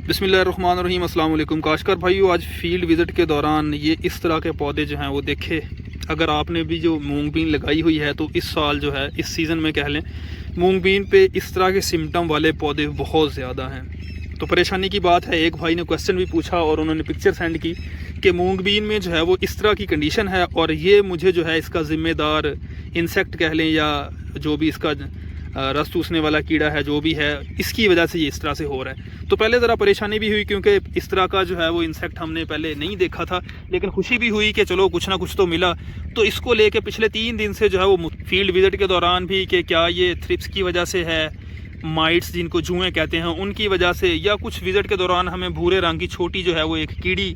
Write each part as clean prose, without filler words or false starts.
बिस्मिल्लाहिर्रहमानिर्रहीम। अस्सलाम वालेकुम काशकार भाइयों, आज फील्ड विज़िट के दौरान ये इस तरह के पौधे जो हैं वो देखे। अगर आपने भी जो मूंग बीन लगाई हुई है तो इस साल जो है इस सीज़न में कह लें मूंग बीन पे इस तरह के सिम्टम वाले पौधे बहुत ज़्यादा हैं। तो परेशानी की बात है, एक भाई ने क्वेश्चन भी पूछा और उन्होंने पिक्चर सेंड की कि मूंग बीन में जो है वो इस तरह की कंडीशन है और ये मुझे जो है इसका ज़िम्मेदार इंसेक्ट कह लें या जो भी इसका रस चूसने वाला कीड़ा है जो भी है, इसकी वजह से ये इस तरह से हो रहा है। तो पहले ज़रा परेशानी भी हुई क्योंकि इस तरह का जो है वो इंसेक्ट हमने पहले नहीं देखा था, लेकिन खुशी भी हुई कि चलो कुछ ना कुछ तो मिला। तो इसको लेके पिछले 3 दिन से जो है वो फील्ड विज़िट के दौरान भी कि क्या ये थ्रिप्स की वजह से है, माइट्स जिनको जुएँ कहते हैं उनकी वजह से, या कुछ विज़िट के दौरान हमें भूरे रंग की छोटी जो है वो एक कीड़ी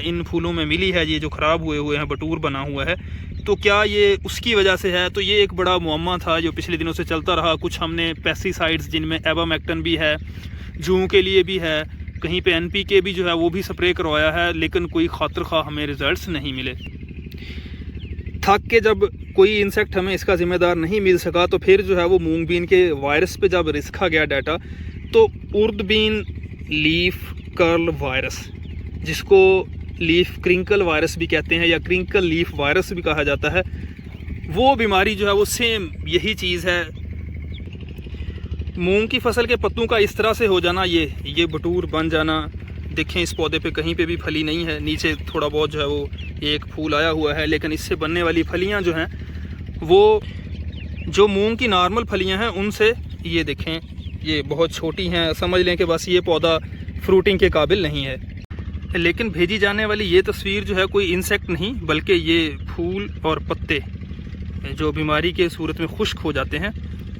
इन फूलों में मिली है, ये जो ख़राब हुए हैं, बटूर बना हुआ है, तो क्या ये उसकी वजह से है। तो ये एक बड़ा मुअम्मा था जो पिछले दिनों से चलता रहा। कुछ हमने पेस्टिसाइड्स जिनमें एबामेक्टन भी है, जूं के लिए भी है, कहीं पे NPK भी जो है वो भी स्प्रे करवाया है, लेकिन कोई खातिर खा हमें रिजल्ट्स नहीं मिले। थक के जब कोई इंसेक्ट हमें इसका ज़िम्मेदार नहीं मिल सका तो फिर जो है वो मूंग बीन के वायरस पे जब रिस्का गया डाटा, तो उर्द बीन लीफ कर्ल वायरस, जिसको लीफ क्रिंकल वायरस भी कहते हैं या क्रिंकल लीफ वायरस भी कहा जाता है, वो बीमारी जो है वो सेम यही चीज़ है। मूंग की फसल के पत्तों का इस तरह से हो जाना, ये बटूर बन जाना। देखें इस पौधे पे कहीं पे भी फली नहीं है, नीचे थोड़ा बहुत जो है वो एक फूल आया हुआ है, लेकिन इससे बनने वाली फलियां जो हैं वो जो मूंग की नॉर्मल फलियां हैं उनसे ये देखें ये बहुत छोटी हैं। समझ लें कि बस ये पौधा फ्रूटिंग के काबिल नहीं है। लेकिन भेजी जाने वाली ये तस्वीर जो है कोई इंसेक्ट नहीं, बल्कि ये फूल और पत्ते जो बीमारी के सूरत में खुश्क हो जाते हैं,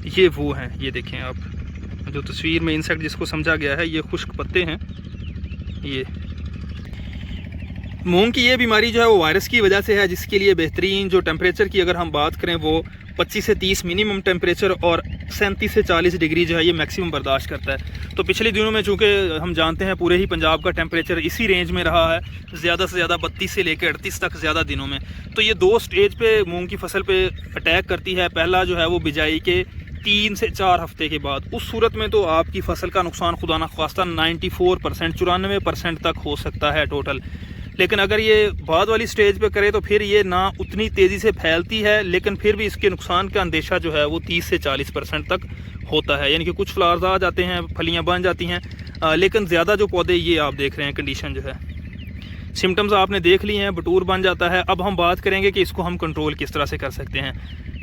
ये वो हैं। ये देखें आप, जो तस्वीर में इंसेक्ट जिसको समझा गया है, ये खुश्क पत्ते हैं। ये मूंग की ये बीमारी जो है वो वायरस की वजह से है, जिसके लिए बेहतरीन जो टेम्परेचर की अगर हम बात करें वो 25 से 30 मिनिमम टेम्परेचर और 37 से 40 डिग्री जो है ये मैक्सिमम बर्दाश्त करता है। तो पिछले दिनों में चूँकि हम जानते हैं पूरे ही पंजाब का टेम्परेचर इसी रेंज में रहा है, ज़्यादा से ज़्यादा 32 से लेकर 38 तक ज़्यादा दिनों में। तो ये 2 स्टेज पे मूंग की फसल पे अटैक करती है। पहला जो है वो बिजाई के 3 से 4 हफ्ते के बाद। उस सूरत में तो आपकी फसल का नुकसान खुदा न खास्ता 94% 94% तक हो सकता है टोटल। लेकिन अगर ये बाद वाली स्टेज पे करे तो फिर ये ना उतनी तेज़ी से फैलती है, लेकिन फिर भी इसके नुकसान का अंदेशा जो है वो 30 से 40% तक होता है। यानी कि कुछ फ्लावर्स आ जाते हैं, फलियां बन जाती हैं, लेकिन ज़्यादा जो पौधे ये आप देख रहे हैं कंडीशन जो है, सिम्टम्स आपने देख लिए हैं, बटूर बन जाता है। अब हम बात करेंगे कि इसको हम कंट्रोल किस तरह से कर सकते हैं।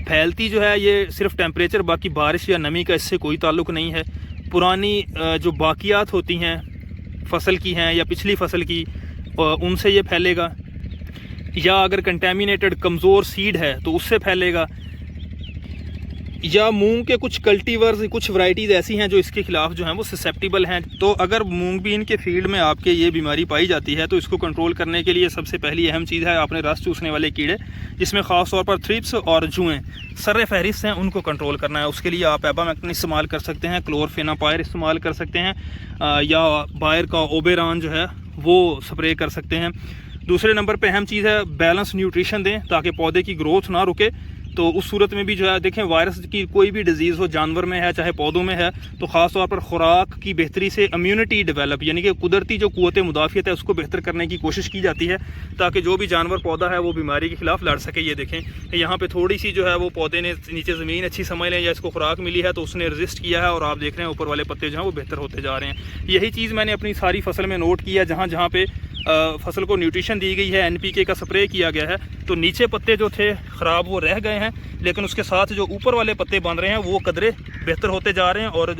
फैलती जो है ये सिर्फ टेम्परेचर, बाकी बारिश या नमी का इससे कोई ताल्लुक़ नहीं है। पुरानी जो बाकियात होती हैं फसल की हैं या पिछली फसल की, उनसे ये फैलेगा, या अगर कंटेमिनेटेड कमज़ोर सीड है तो उससे फैलेगा, या मूंग के कुछ कल्टीवर्स, कुछ वैरायटीज़ ऐसी हैं जो इसके खिलाफ जो हैं वो ससेप्टिबल हैं। तो अगर मूंग बीन के फील्ड में आपके ये बीमारी पाई जाती है तो इसको कंट्रोल करने के लिए सबसे पहली अहम चीज़ है आपने रस चूसने वाले कीड़े, जिसमें ख़ास तौर पर थ्रिप्स और जुएँ सर फहरिस्त हैं, उनको कंट्रोल करना है। उसके लिए आप एबामेक्टिन इस्तेमाल कर सकते हैं, क्लोरफेनापायर इस्तेमाल कर सकते हैं, या बायर का ओबेरॉन जो है वो स्प्रे कर सकते हैं। दूसरे नंबर पे अहम चीज़ है बैलेंस न्यूट्रिशन दें ताकि पौधे की ग्रोथ ना रुके। तो उस सूरत में भी जो है देखें, वायरस की कोई भी डिजीज़ हो, जानवर में है चाहे पौधों में है, तो ख़ास तौर पर खुराक की बेहतरी से इम्यूनिटी डेवलप, यानी कि कुदरती जो क़ुव्वत मुदाफ़ियत है उसको बेहतर करने की कोशिश की जाती है ताकि जो भी जानवर पौधा है वो बीमारी के खिलाफ लड़ सके। ये देखें यहाँ पे थोड़ी सी जो है वो पौधे ने नीचे ज़मीन अच्छी समझ लें या इसको खुराक मिली है तो उसने रजिस्ट किया है, और आप देख रहे हैं ऊपर वाले पत्ते जो हैं वो बेहतर होते जा रहे हैं। यही चीज़ मैंने अपनी सारी फसल में नोट किया, जहाँ जहाँ पे फसल को न्यूट्रिशन दी गई है, NPK का स्प्रे किया गया है, तो नीचे पत्ते जो थे ख़राब वो रह गए हैं, लेकिन उसके साथ जो ऊपर वाले पत्ते बन रहे हैं वो कदरे बेहतर होते जा रहे हैं और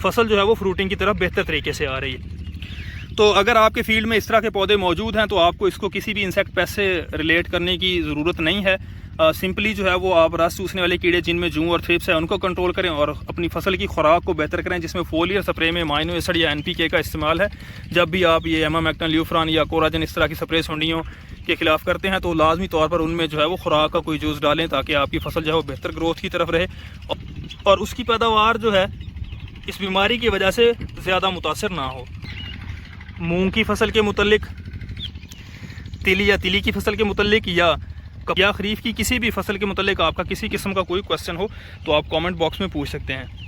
फसल जो है वो फ्रूटिंग की तरफ बेहतर तरीके से आ रही है। तो अगर आपके फील्ड में इस तरह के पौधे मौजूद हैं तो आपको इसको किसी भी इंसेक्ट पेस्ट से रिलेट करने की ज़रूरत नहीं है। सिंपली जो है वो आप रस चूसने वाले कीड़े जिनमें जूं और थ्रिप्स है उनको कंट्रोल करें और अपनी फसल की खुराक को बेहतर करें, जिसमें फोलियर स्प्रे में अमाइनो एसिड या NPK का इस्तेमाल है। जब भी आप ये एमामेक्टिन, ल्यूफ्रान या कोराजन इस तरह की स्प्रे सुंडियों के खिलाफ करते हैं तो लाजमी तौर पर उनमें जो है वो खुराक का कोई जूस डालें ताकि आपकी फसल जो है वो बेहतर ग्रोथ की तरफ रहे और उसकी पैदावार जो है इस बीमारी की वजह से ज़्यादा मुतासर ना हो। मूंग की फसल के मुतल्लिक, तिली या तिली की फसल के मुतल्लिक या खरीफ की किसी भी फसल के मुतल्लिक आपका किसी किस्म का कोई क्वेश्चन हो तो आप कमेंट बॉक्स में पूछ सकते हैं।